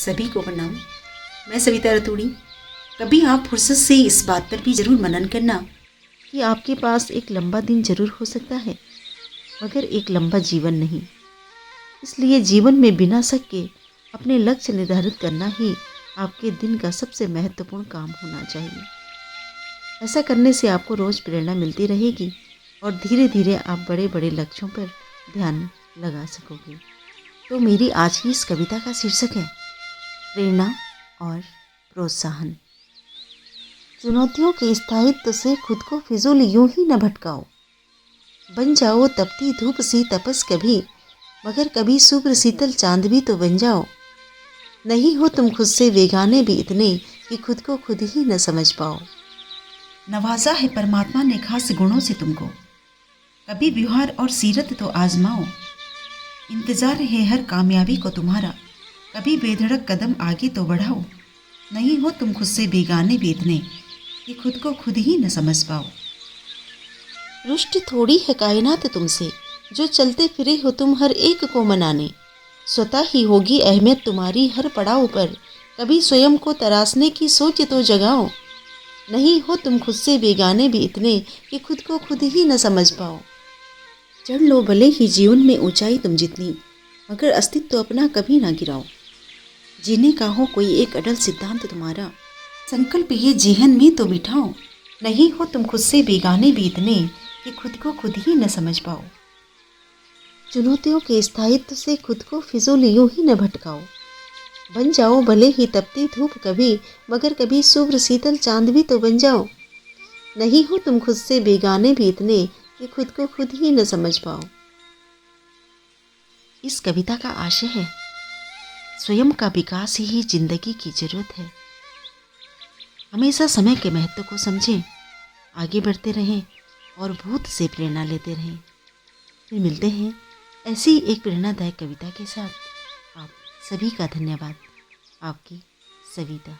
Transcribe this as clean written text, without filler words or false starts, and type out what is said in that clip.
सभी को प्रणाम। मैं सविता रतूड़ी। कभी आप फुर्सत से इस बात पर भी ज़रूर मनन करना कि आपके पास एक लंबा दिन ज़रूर हो सकता है, मगर एक लंबा जीवन नहीं। इसलिए जीवन में बिना शक के अपने लक्ष्य निर्धारित करना ही आपके दिन का सबसे महत्वपूर्ण काम होना चाहिए। ऐसा करने से आपको रोज़ प्रेरणा मिलती रहेगी और धीरे धीरे आप बड़े बड़े लक्ष्यों पर ध्यान लगा सकोगे। तो मेरी आज की इस कविता का शीर्षक है प्रेरणा और प्रोत्साहन। चुनौतियों के स्थायित्व से खुद को फिजूल यूं ही न भटकाओ। बन जाओ तपती धूप सी तपस कभी, मगर कभी शुभ्र शीतल चांद भी तो बन जाओ। नहीं हो तुम खुद से बेगाने भी इतने कि खुद को खुद ही न समझ पाओ। नवाजा है परमात्मा ने खास गुणों से तुमको, कभी व्यवहार और सीरत तो आजमाओ। इंतजार है हर कामयाबी को तुम्हारा, कभी बेधड़क कदम आगे तो बढ़ाओ। नहीं हो तुम खुद से बेगाने भी इतने कि खुद को खुद ही न समझ पाओ। रुष्ट थोड़ी है कायनात तुमसे, जो चलते फिरे हो तुम हर एक को मनाने। स्वतः ही होगी अहमियत तुम्हारी हर पड़ाव पर, कभी स्वयं को तराशने की सोच तो जगाओ। नहीं हो तुम खुद से बेगाने भी इतने कि खुद को खुद ही न समझ पाओ। चढ़ लो भले ही जीवन में ऊंचाई तुम जितनी, मगर अस्तित्व अपना कभी ना गिराओ। जीने का हो कोई एक अटल सिद्धांत तुम्हारा, संकल्प ये जेहन में तो बिठाओ। नहीं हो तुम खुद से बेगाने भी इतने कि खुद को खुद ही न समझ पाओ। चुनौतियों के स्थायित्व से खुद को फिजूल यूं ही न भटकाओ। बन जाओ भले ही तपती धूप कभी, मगर कभी शुभ्र शीतल चांद भी तो बन जाओ। नहीं हो तुम खुद से बेगाने भी इतने कि खुद को खुद ही न समझ पाओ। इस कविता का आशय है स्वयं का विकास ही जिंदगी की जरूरत है। हमेशा समय के महत्व को समझें, आगे बढ़ते रहें और भूत से प्रेरणा लेते रहें। फिर मिलते हैं ऐसी एक प्रेरणादायक कविता के साथ। आप सभी का धन्यवाद। आपकी सविता।